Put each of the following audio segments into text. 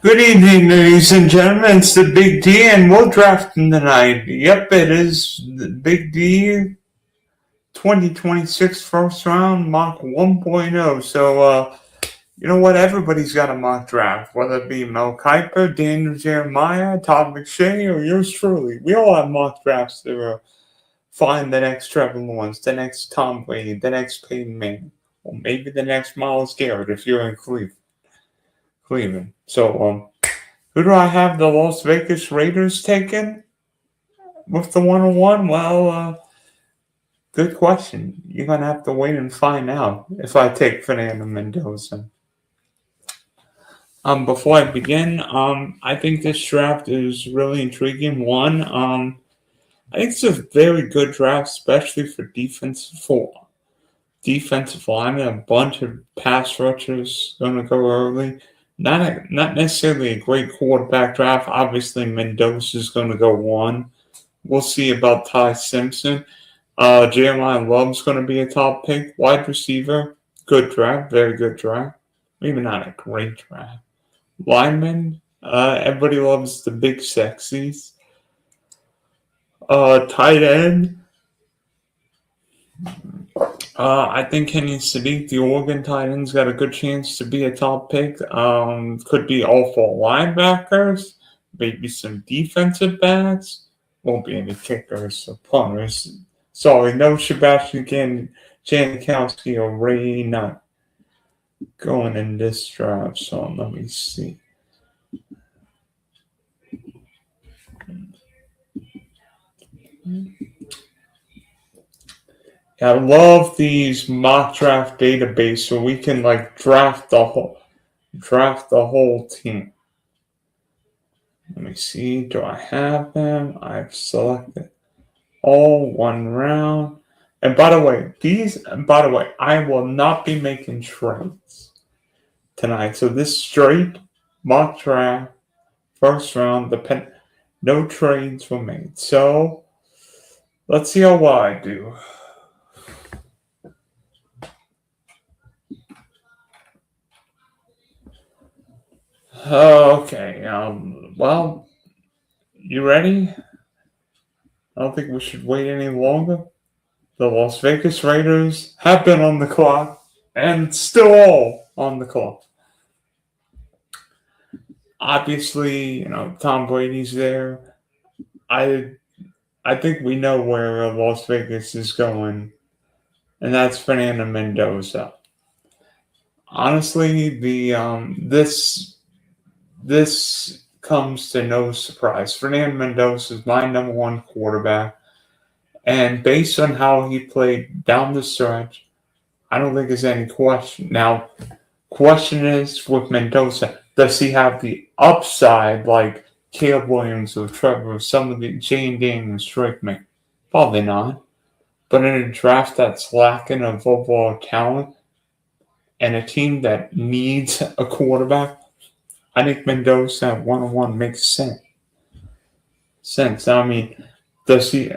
Good evening, ladies and gentlemen. It's the Big D, and we're drafting tonight. Yep, it is the Big D 2026 first round mock 1.0. So, you know what? Everybody's got a mock draft, whether it be Mel Kiper, Daniel Jeremiah, Todd McShay, or yours truly. We all have mock drafts to find the next Trevor Lawrence, the next Tom Brady, the next Peyton Manning, or maybe the next Myles Garrett if you're in Cleveland. So, who do I have the Las Vegas Raiders taking with the 101? Well, good question. You're going to have to wait and find out if I take Fernando Mendoza. Before I begin, I think this draft is really intriguing. I think it's a very good draft, especially for defensive linemen. A bunch of pass rushers going to go early. Not necessarily a great quarterback draft. Obviously, Mendoza is going to go one. We'll see about Ty Simpson. Jeremiah Love's going to be a top pick. Wide receiver, good draft, very good draft. Maybe not a great draft. Lineman, everybody loves the big sexies. Tight end, I think Kenny Sadiq, the Oregon Titans, got a good chance to be a top pick. Could be all four linebackers, maybe some defensive backs. Won't be any kickers or punters. Sorry, no Sebastian Janikowski or Ray Knight going in this draft. So let me see. I love these mock draft database so we can draft the whole team. Let me see. Do I have them? I've selected all one round. And by the way, I will not be making trades tonight. So this straight mock draft, first round, no trades were made. So let's see how well I do. Okay. Well, you ready? I don't think we should wait any longer. The Las Vegas Raiders have been on the clock and still all on the clock. Obviously, Tom Brady's there. I think we know where Las Vegas is going, and that's Fernando Mendoza. Honestly, this comes to no surprise. Fernando Mendoza is my number one quarterback, and based on how he played down the stretch, I don't think there's any question. Now, question is with Mendoza, does he have the upside like Caleb Williams or Trevor, some of the Jane Daniels strike me? Probably not. But in a draft that's lacking of overall talent and a team that needs a quarterback, I think Mendoza at 101 makes sense. I mean, does he?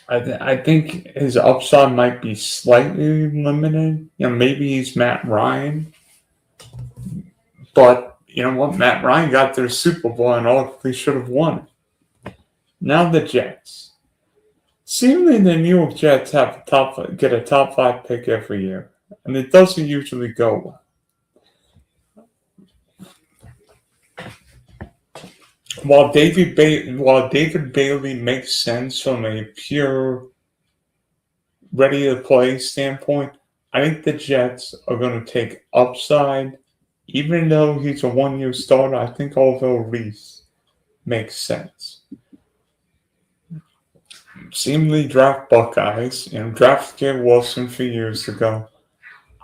I think his upside might be slightly limited. Maybe he's Matt Ryan. But you know what? Matt Ryan got their Super Bowl and arguably should have won. Now the Jets. Seemingly the New York Jets get a top 5 pick every year. And it doesn't usually go well. While David Bailey makes sense from a pure ready-to-play standpoint, I think the Jets are going to take upside. Even though he's a one-year starter, I think Orville Reese makes sense. Seemingly draft Buckeyes, draft Garrett Wilson a few years ago.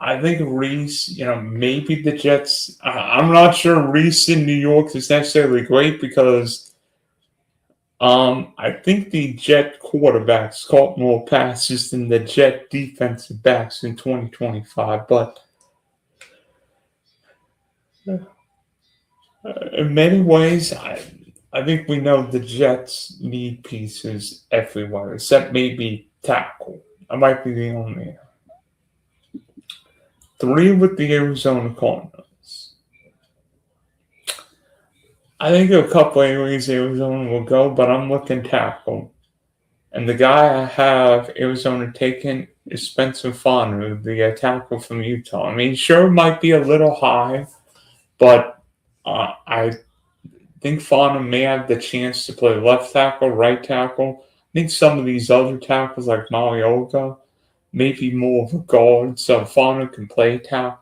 I think Reese, maybe the Jets. I'm not sure Reese in New York is necessarily great because I think the Jet quarterbacks caught more passes than the Jet defensive backs in 2025. But in many ways, I think we know the Jets need pieces everywhere, except maybe tackle. I might be the only. 3 with the Arizona Cardinals. I think a couple areas Arizona will go, but I'm looking tackle. And the guy I have Arizona taking is Spencer Fanu, the tackle from Utah. I mean, sure, it might be a little high, but I think Fanu may have the chance to play left tackle, right tackle. I think some of these other tackles, like Maioka, may be more of a guard, so Fanu can play tackle,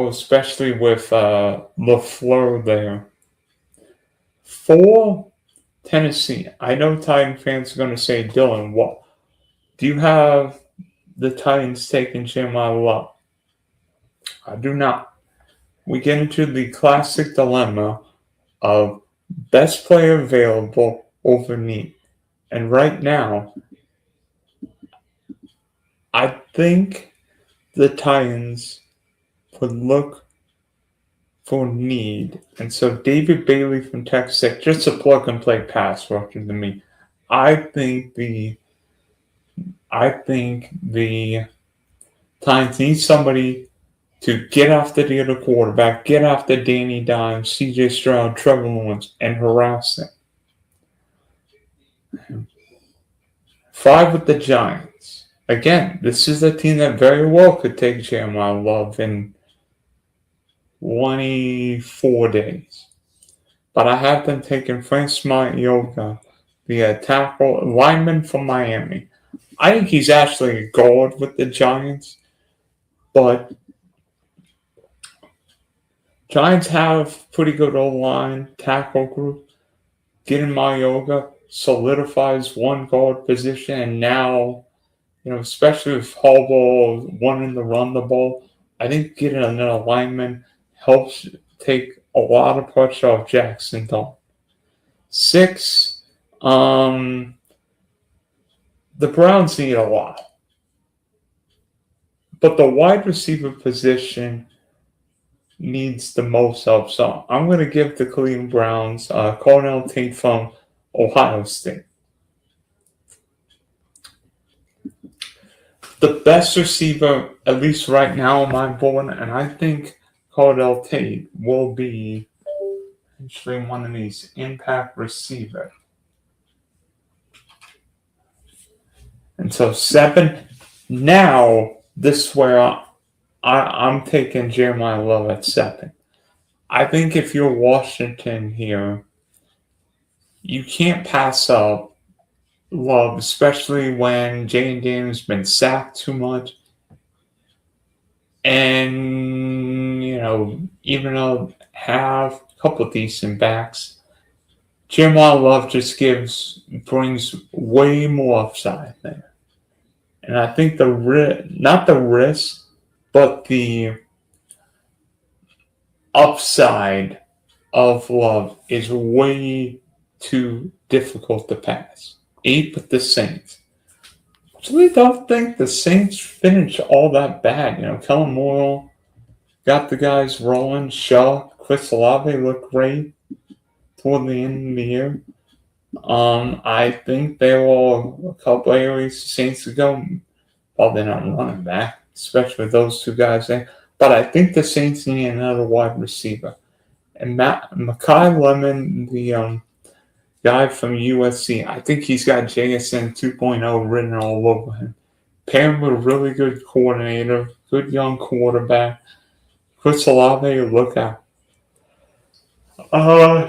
especially with LaFleur there. For Tennessee, I know Titan fans are going to say, Dylan, what do you have the Titans taking Jeremiah Love? I do not. We get into the classic dilemma of best player available over need. And right now, I think the Titans would look for need. And so David Bailey from Texas Tech, just a plug and play pass rusher to me. I think the Titans need somebody to get after the other quarterback, get after Danny Dimes, CJ Stroud, Trevor Lawrence, and harass them. 5 with the Giants. Again, this is a team that very well could take Jeremiah Love in 24 days. But I have them taking Francis Maioka, the tackle lineman from Miami. I think he's actually a guard with the Giants, but Giants have pretty good O-line tackle group. Getting Maioka solidifies one guard position, and now, especially with Harbaugh wanting to run the ball, I think getting another lineman helps take a lot of pressure off Jackson Dawn. 6, the Browns need a lot. But the wide receiver position needs the most help. So I'm going to give the Cleveland Browns Cornell Tate from Ohio State. The best receiver, at least right now on my board, and I think Cordell Tate will be actually one of these impact receiver. And so 7, now this is where I'm taking Jeremiah Love at 7. I think if you're Washington here, you can't pass up Love, especially when Jayden Daniels has been sacked too much. And, even though have a couple of decent backs, Jeremiah Love just brings way more upside there. And I think not the risk, but the upside of Love is way too difficult to pass. 8 with the Saints. I really don't think the Saints finished all that bad. Kellen Moore got the guys rolling. Shaw, Chris Olave looked great toward the end of the year. I think there were a couple areas the Saints could go. Probably not running back, especially with those two guys there. But I think the Saints need another wide receiver. And Makai Lemon, the guy from USC, I think he's got JSN 2.0 written all over him. Pair him with a really good coordinator, good young quarterback. Chris Olave, look out.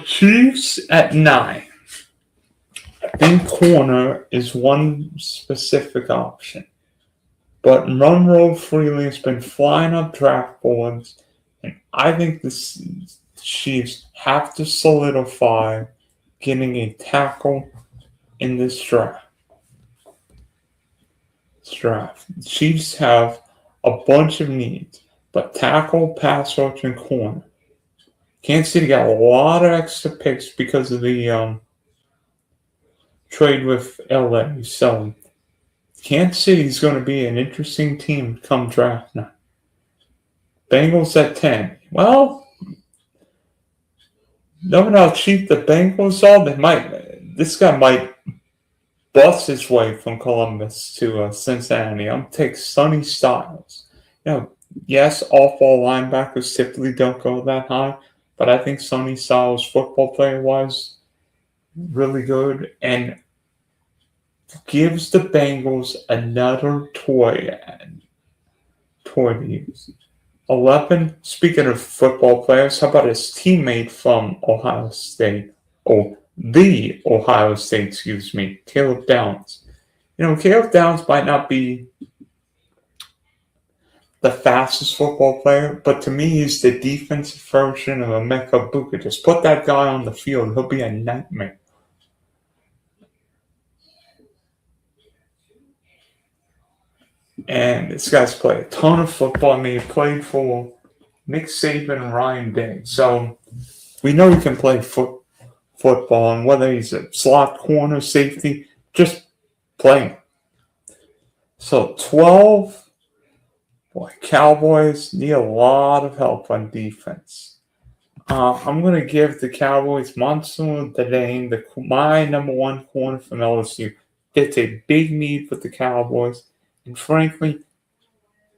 Chiefs at 9. I think corner is one specific option. But Monroe Freely has been flying up draft boards, and I think the Chiefs have to solidify getting a tackle in this draft. The Chiefs have a bunch of needs, but tackle, pass rush, and corner. Kansas City got a lot of extra picks because of the trade with LA. So Kansas City is going to be an interesting team come draft night. Bengals at 10. Well, knowing how cheap the Bengals are, this guy might bust his way from Columbus to Cincinnati. I'm going to take Sonny Styles. Yes, off-ball linebackers typically don't go that high, but I think Sonny Styles, football player wise, really good and gives the Bengals another toy to use. 11. Speaking of football players, how about his teammate from Ohio State? Oh, the Ohio State, excuse me, Caleb Downs. Caleb Downs might not be the fastest football player, but to me, he's the defensive version of Emeka Buka. Just put that guy on the field, he'll be a nightmare. And this guy's played a ton of football. I mean, he played for Nick Saban and Ryan Day. So we know he can play football, and whether he's a slot corner, safety, just playing. So 12, boy, Cowboys need a lot of help on defense. I'm going to give the Cowboys Monson Dane, my number one corner from LSU. It's a big need for the Cowboys. And frankly,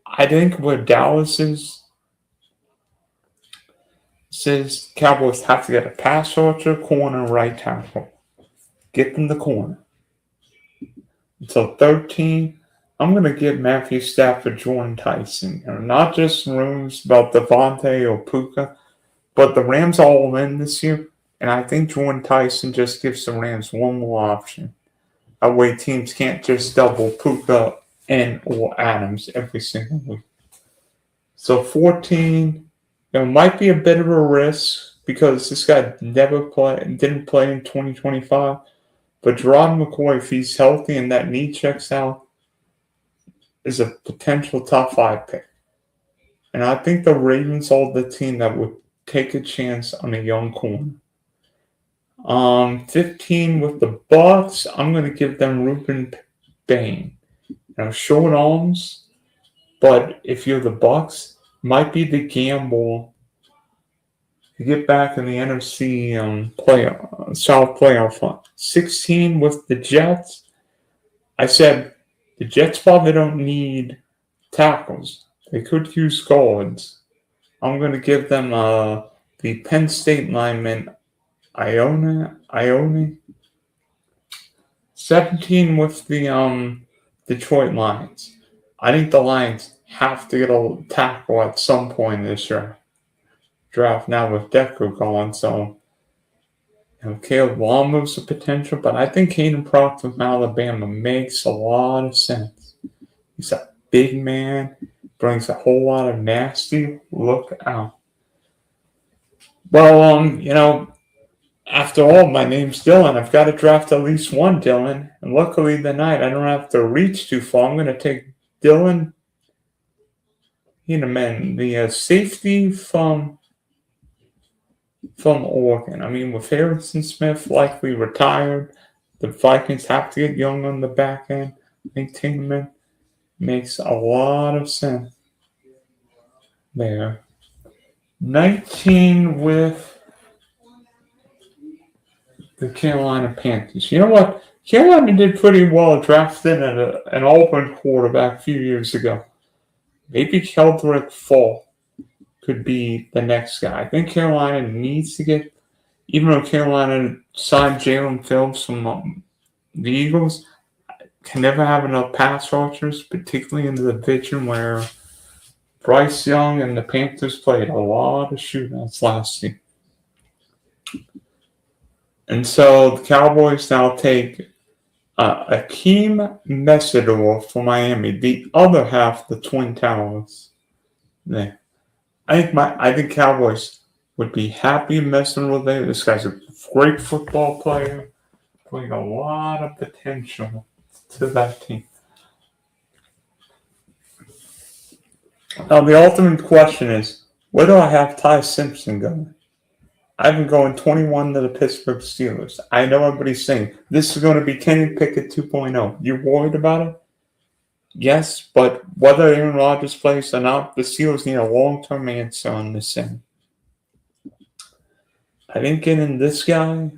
I think where Dallas is, says Cowboys have to get a pass rusher, corner, right tackle. Get them the corner. Until 13, I'm going to give Matthew Stafford Jordan Tyson. Not just rumors about Devontae or Puka, but the Rams are all in this year. And I think Jordan Tyson just gives the Rams one more option. That way teams can't just double Puka and or Adams every single week. So 14, might be a bit of a risk because this guy didn't play in 2025. But Gerard McCoy, if he's healthy and that knee checks out, is a potential top 5 pick. And I think the Ravens are the team that would take a chance on a young corner. 15 with the Bucks, I'm going to give them Ruben Bain. Short arms, but if you're the Bucks, might be the gamble to get back in the NFC South playoff hunt. 16 with the Jets. I said the Jets probably don't need tackles. They could use guards. I'm going to give them the Penn State lineman, Ione. 17 with the Detroit Lions. I think the Lions have to get a tackle at some point this draft now with Decker gone. So, Caleb Long moves the potential, but I think Caden Proctor from Alabama makes a lot of sense. He's a big man, brings a whole lot of nasty look out. Well, after all, my name's Dylan. I've got to draft at least one Dylan. And luckily tonight, I don't have to reach too far. I'm going to take Dylan Heeneman, the safety from Oregon. I mean, with Harrison Smith likely retired, the Vikings have to get young on the back end. I think Heeneman makes a lot of sense there. 19 with the Carolina Panthers. You know what? Carolina did pretty well drafting an Auburn quarterback a few years ago. Maybe Keldrick Fall could be the next guy. I think Carolina needs to get, even though Carolina signed Jalen Phillips from the Eagles, can never have enough pass rushers, particularly in the division where Bryce Young and the Panthers played a lot of shootouts last year. And so the Cowboys now take Akeem Mesidor for Miami, the other half of the Twin Towers. There, I think Cowboys would be happy Mesidor there. This guy's a great football player, bring a lot of potential to that team. Now the ultimate question is, where do I have Ty Simpson going? I've been going 21 to the Pittsburgh Steelers. I know everybody's saying this is going to be Kenny Pickett 2.0. You worried about it? Yes, but whether Aaron Rodgers plays or not, the Steelers need a long-term answer on this end. I think getting this guy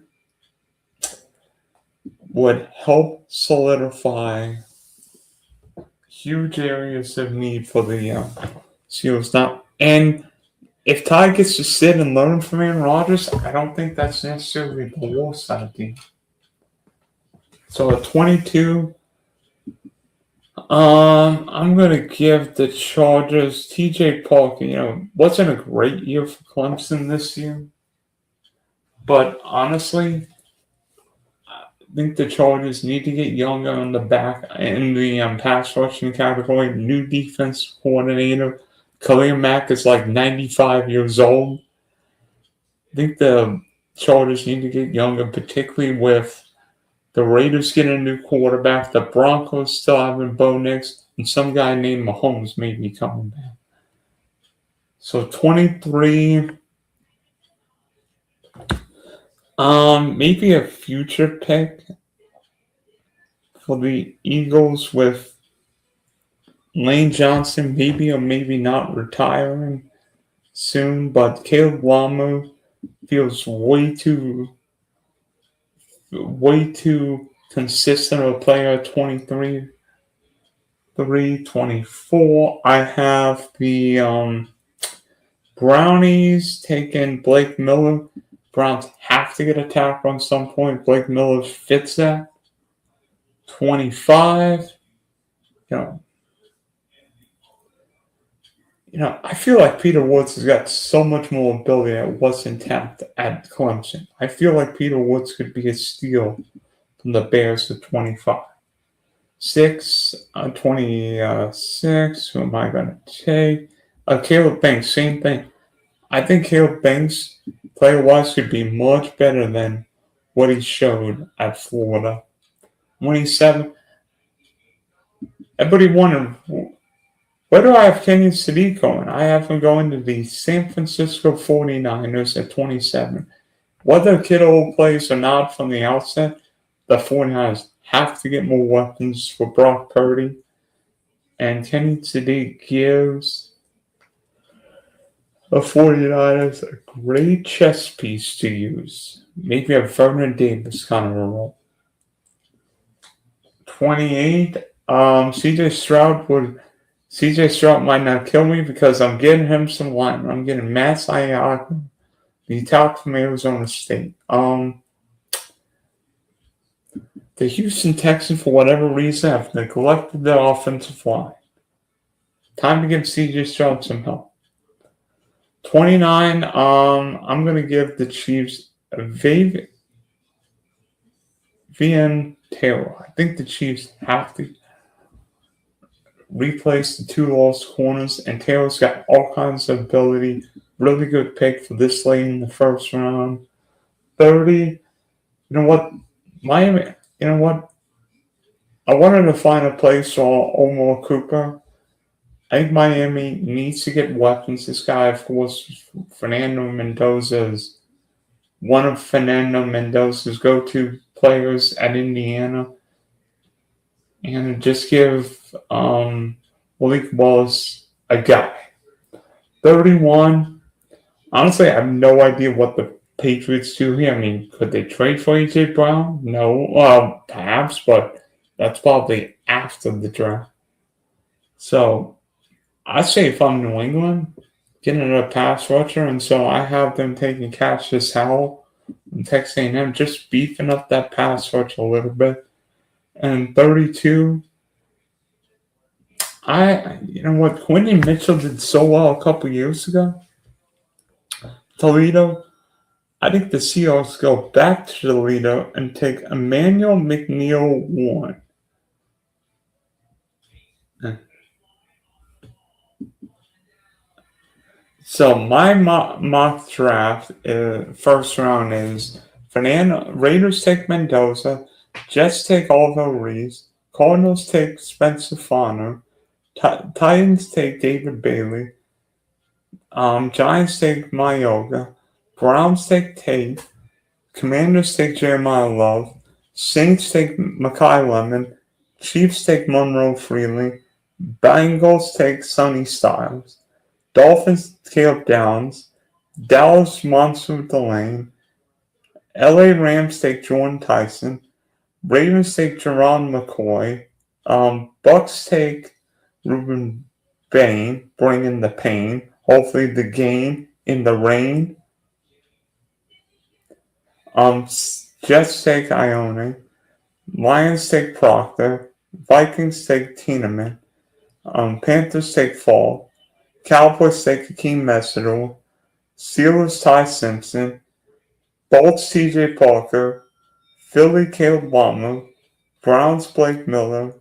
would help solidify huge areas of need for the Steelers now. And if Ty gets to sit and learn from Aaron Rodgers, I don't think that's necessarily the worst idea. So at 22, I'm gonna give the Chargers TJ Parker. Wasn't a great year for Clemson this year, but honestly, I think the Chargers need to get younger on the back in the pass rushing category. New defense coordinator, Khalil Mack is like 95 years old. I think the Chargers need to get younger, particularly with the Raiders getting a new quarterback, the Broncos still having Bo Nix, and some guy named Mahomes may be coming back. So 23, maybe a future pick for the Eagles with Lane Johnson, maybe or maybe not retiring soon, but Caleb Lamu feels way too consistent of a player at 23. 24. I have the Brownies taking Blake Miller. Browns have to get a tackle on some point. Blake Miller fits that. 25. I feel like Peter Woods has got so much more ability that wasn't tapped at Clemson. I feel like Peter Woods could be a steal from the Bears at 25. 26. Who am I going to take? Caleb Banks, same thing. I think Caleb Banks, player-wise, could be much better than what he showed at Florida. 27. Everybody wondered, where do I have Kenyon Sadiq going? I have him going to the San Francisco 49ers at 27. Whether Kittle plays or not from the outset, the 49ers have to get more weapons for Brock Purdy. And Kenny Sadiq gives the 49ers a great chess piece to use. Maybe a Vernon Davis kind of a role. 28. CJ Stroud might not kill me because I'm getting him some linemen. I'm getting Matt Siakam, the top from Arizona State. The Houston Texans, for whatever reason, have neglected their offensive line. Time to give CJ Stroud some help. 29, I'm going to give the Chiefs a Vivian Taylor. I think the Chiefs have to replace the two lost corners, and Taylor's got all kinds of ability. Really good pick for this late in the first round. 30, you know what? Miami, you know what? I wanted to find a place for Omar Cooper. I think Miami needs to get weapons. This guy, of course, Fernando Mendoza is one of Fernando Mendoza's go-to players at Indiana. And just give Malik Wallace a guy. 31. Honestly, I have no idea what the Patriots do here. I mean, could they trade for A.J. Brown? No. Perhaps, but that's probably after the draft. So, I say if I'm New England, getting a pass rusher, and so I have them taking Cassius Howell and Texas A&M, just beefing up that pass rush a little bit. And 32, you know what, Quinton Mitchell did so well a couple years ago. Toledo, I think the Seahawks go back to Toledo and take Emmanuel McNeil Warren. So my mock draft first round is Raiders take Mendoza, Jets take Oliver Reese, Cardinals take Spencer Farner, Titans take David Bailey, Giants take Mayoga, Browns take Tate, Commanders take Jeremiah Love, Saints take Makai Lemon, Chiefs take Monroe Freely, Bengals take Sonny Styles, Dolphins Caleb Downs, Dallas Monster Delane, LA Rams take Jordan Tyson, Ravens take Jerron McCoy, Bucks take Ruben Bain, bringing the pain. Hopefully the gain in the rain. Jets take Ione. Lions take Proctor. Vikings take Tiedemann. Panthers take Fall. Cowboys take Akeem Mesidor. Steelers Ty Simpson. Bolts TJ Parker. Philly Caleb Wamo. Browns Blake Miller.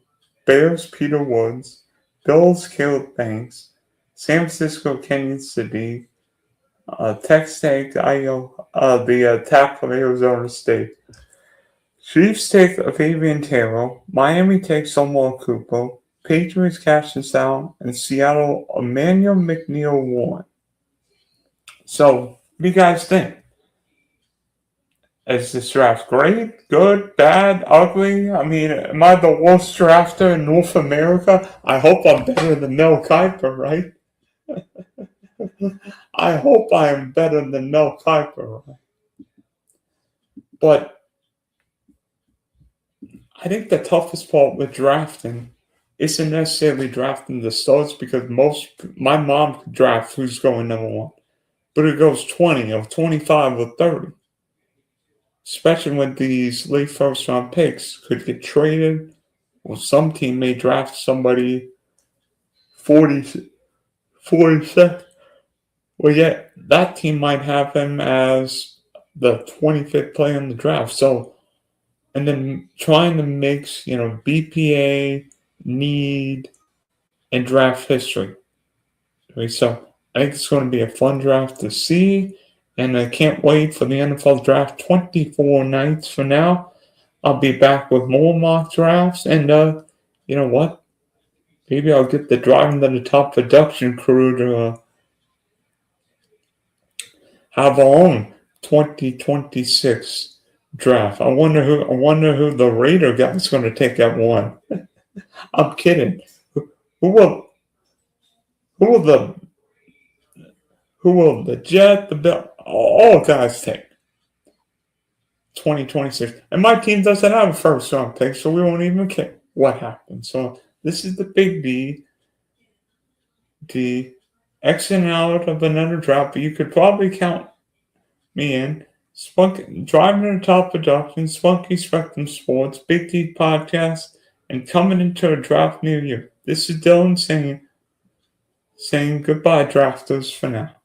Bears Peter Woods. Bills Caleb Banks. San Francisco Kenyon Sadiq. Texas take the tackle of Arizona State. Chiefs take Fabian Taylor. Miami takes Omar Cooper. Patriots Cassius Down. And Seattle Emmanuel McNeil Warren. So, what do you guys think? Is this draft great, good, bad, ugly? I mean, am I the worst drafter in North America? I hope I'm better than Mel Kiper, right? I hope I am better than Mel Kiper, right? But I think the toughest part with drafting isn't necessarily drafting the studs, because my mom could draft who's going number one, but it goes 20 or 25 or 30. Especially when these late first round picks could get traded, or some team may draft somebody 46. Well, yeah, that team might have him as the 25th player in the draft. So, and then trying to mix, BPA, need, and draft history. Okay, so I think it's going to be a fun draft to see. And I can't wait for the NFL draft 24 nights from now. I'll be back with more mock drafts. And you know what? Maybe I'll get the Driving to the Top production crew to have our own 2026 draft. I wonder who the Raider guy's going to take at one. I'm kidding. Who will the Jet, the Bill, all guys take? 2026. And my team doesn't have a first round pick, so we won't even care what happens. So this is the big D. The X and out of another draft, but you could probably count me in. Driving to the Top production, Spunky Spectrum Sports, Big D Podcast, and coming into a draft near you. This is Dylan saying goodbye, drafters, for now.